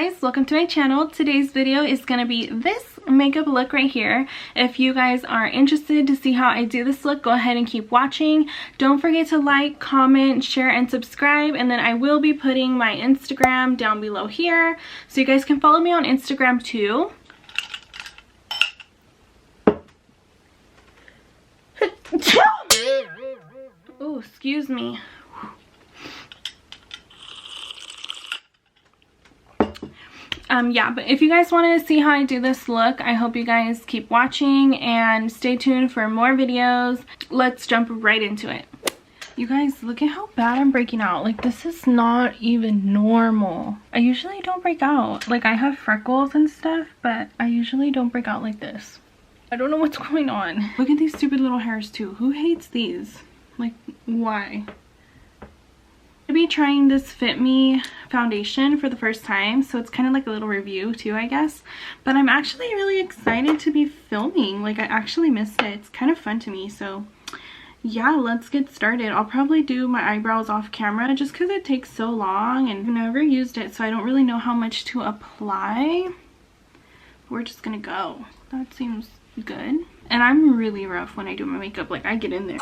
guys, welcome to my channel. Today's video is going to be this makeup look right here. If you guys are interested to see how I do this look, go ahead and keep watching. Don't forget to like, comment, share, and subscribe, and then I will be putting my Instagram down below here so you guys can follow me on Instagram too. Oh, excuse me. Yeah, but if you guys want to see how I do this look, I hope you guys keep watching and stay tuned for more videos. Let's jump right into it. You guys, look at how bad I'm breaking out. Like, this is not even normal. I usually don't break out. Like, I have freckles and stuff, but I usually don't break out like this. I don't know what's going on. Look at these stupid little hairs too. Who hates these? Like, why? To be trying this Fit Me foundation for the first time, so it's kind of like a little review too, I guess, but I'm actually really excited to be filming. Like, I actually missed it. It's kind of fun to me, so yeah, let's get started. I'll probably do my eyebrows off camera just because it takes so long and I've never used it, so I don't really know how much to apply. We're just gonna go. That seems good. And I'm really rough when I do my makeup. Like, I get in there.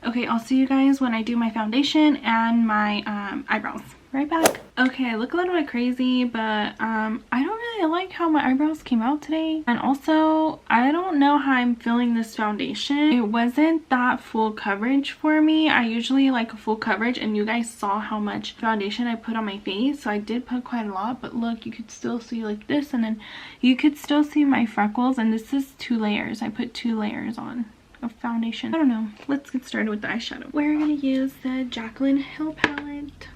Okay, I'll see you guys when I do my foundation and my eyebrows. Right back. Okay, I look a little bit crazy, but I don't really like how my eyebrows came out today. And also, I don't know how I'm feeling this foundation. It wasn't that full coverage for me. I usually like a full coverage, and you guys saw how much foundation I put on my face. So I did put quite a lot, but look, you could still see like this, and then you could still see my freckles, and this is 2 layers. I put 2 layers on of foundation. I don't know. Let's get started with the eyeshadow. We're gonna use the Jaclyn Hill palette.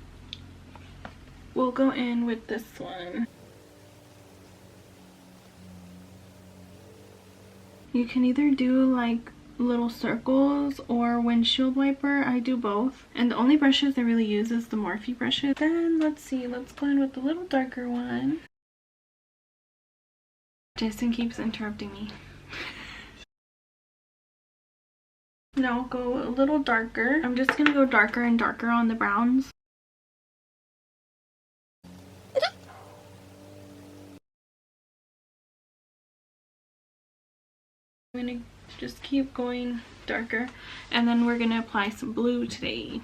We'll go in with this one. You can either do like little circles or windshield wiper. I do both. And the only brushes I really use is the Morphe brushes. Then let's see, let's go in with the little darker one. Jason keeps interrupting me. Now go a little darker. I'm just gonna go darker and darker on the browns. I'm gonna just keep going darker, and then we're gonna apply some blue today.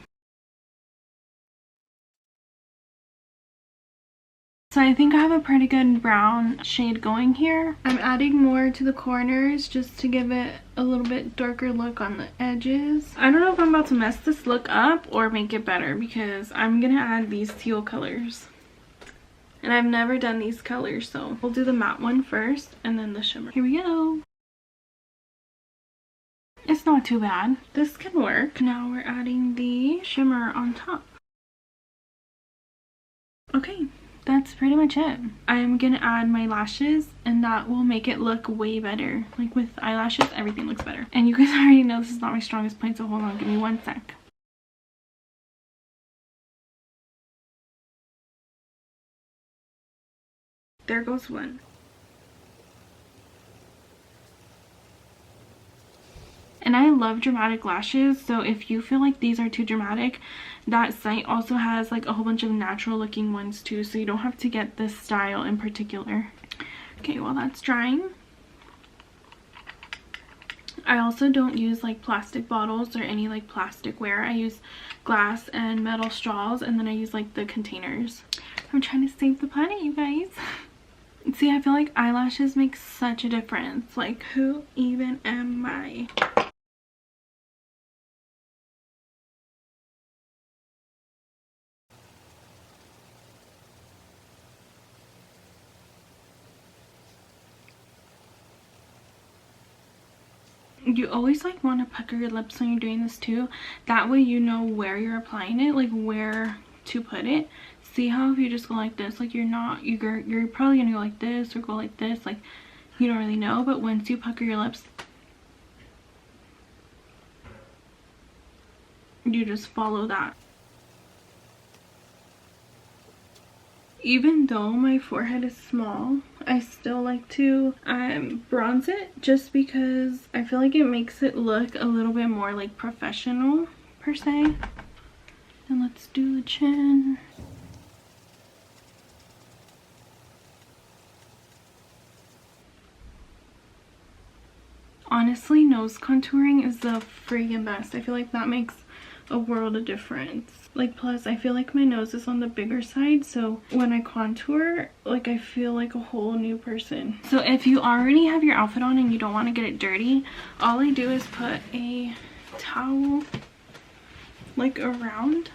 So I think I have a pretty good brown shade going here. I'm adding more to the corners just to give it a little bit darker look on the edges. I don't know if I'm about to mess this look up or make it better, because I'm gonna add these teal colors. And I've never done these colors, so we'll do the matte one first and then the shimmer. Here we go. It's not too bad. This can work. Now we're adding the shimmer on top. Okay. That's pretty much it. I'm gonna add my lashes, and that will make it look way better. Like, with eyelashes, everything looks better. And you guys already know this is not my strongest point, so hold on, give me 1 sec. There goes one. And I love dramatic lashes, so if you feel like these are too dramatic, that site also has like a whole bunch of natural looking ones too, so you don't have to get this style in particular. Okay, while that's drying, I also don't use like plastic bottles or any like plasticware. I use glass and metal straws, and then I use like the containers. I'm trying to save the planet, you guys. See, I feel like eyelashes make such a difference. Like, who even am I? You always like want to pucker your lips when you're doing this too. That way you know where you're applying it, like where to put it. See how if you just go like this, like you're probably gonna go like this or go like this, like you don't really know. But once you pucker your lips, you just follow that. Even though my forehead is small, I still like to bronze it, just because I feel like it makes it look a little bit more like professional per se. And let's do the chin. nose contouring is the freaking best. I feel like that makes a world of difference. Like, plus I feel like my nose is on the bigger side, so when I contour, like, I feel like a whole new person. So if you already have your outfit on and you don't want to get it dirty, all I do is put a towel like around,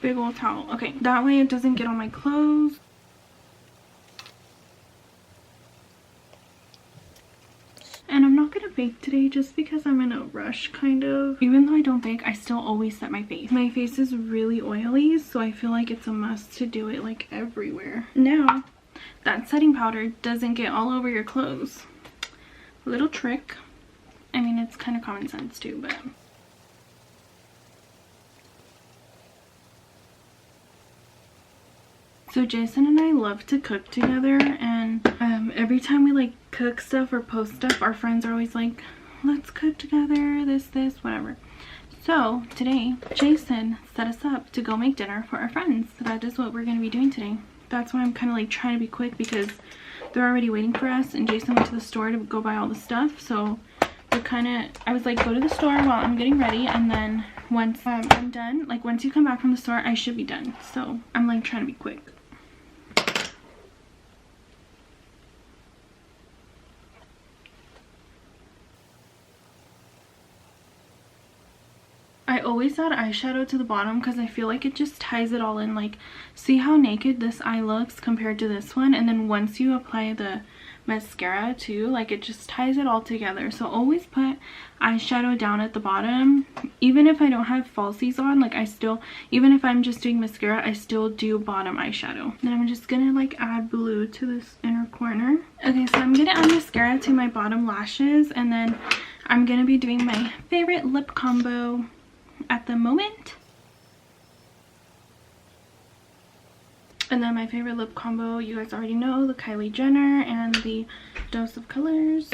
big old towel. Okay, that way it doesn't get on my clothes. And I'm not gonna bake today just because I'm in a rush, kind of. Even though I don't bake, I still always set my face. My face is really oily, so I feel like it's a must to do it like everywhere. Now, that setting powder doesn't get all over your clothes. Little trick. I mean, it's kind of common sense too, but... So Jason and I love to cook together, and every time we like cook stuff or post stuff, our friends are always like, let's cook together, this, whatever. So today, Jason set us up to go make dinner for our friends. So that is what we're going to be doing today. That's why I'm kind of like trying to be quick, because they're already waiting for us, and Jason went to the store to go buy all the stuff. So we're kind of, I was like, go to the store while I'm getting ready, and then once I'm done, like once you come back from the store, I should be done. So I'm like trying to be quick. I always add eyeshadow to the bottom because I feel like it just ties it all in. Like, see how naked this eye looks compared to this one, and then once you apply the mascara too, like it just ties it all together. So always put eyeshadow down at the bottom. Even if I don't have falsies on, like I still, even if I'm just doing mascara, I still do bottom eyeshadow. Then I'm just gonna like add blue to this inner corner. Okay, so I'm gonna add mascara to my bottom lashes, and then I'm gonna be doing my favorite lip combo at the moment. And then my favorite lip combo, you guys already know, the Kylie Jenner and the Dose of Colors.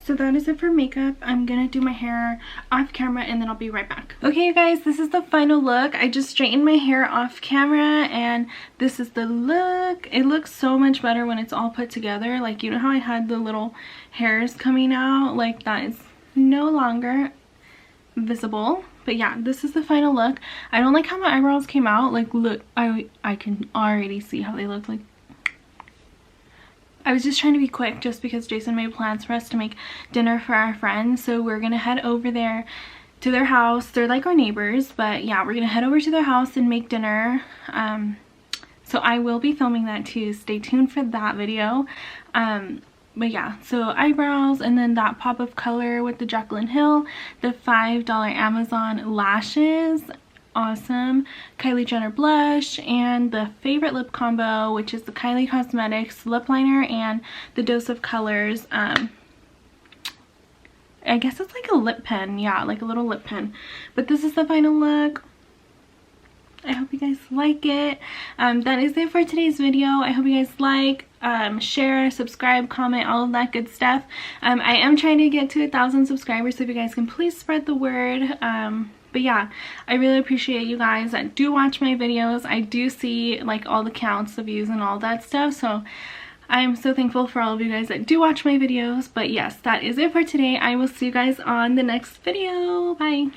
So that is it for makeup. I'm gonna do my hair off camera and then I'll be right back. Okay, you guys, this is the final look. I just straightened my hair off camera and this is the look. It looks so much better when it's all put together. Like, you know how I had the little hairs coming out? Like, that is no longer visible. But yeah, this is the final look. I don't like how my eyebrows came out. Like, look, I can already see how they look. Like, I was just trying to be quick just because Jason made plans for us to make dinner for our friends. So we're gonna head over there to their house. They're like our neighbors, but yeah, we're gonna head over to their house and make dinner. So I will be filming that too. Stay tuned for that video. But yeah, so eyebrows, and then that pop of color with the Jaclyn Hill, the $5 Amazon lashes. Awesome. Kylie Jenner blush, and the favorite lip combo, which is the Kylie Cosmetics lip liner and the Dose of Colors. I guess it's like a lip pen. Yeah, like a little lip pen. But this is the final look. I hope you guys like it. That is it for today's video. I hope you guys like, share, subscribe, comment, all of that good stuff. I am trying to get to 1,000 subscribers, so if you guys can please spread the word. But yeah, I really appreciate you guys that do watch my videos. I do see like all the counts, the views, and all that stuff. So I'm so thankful for all of you guys that do watch my videos. But yes, that is it for today. I will see you guys on the next video. Bye.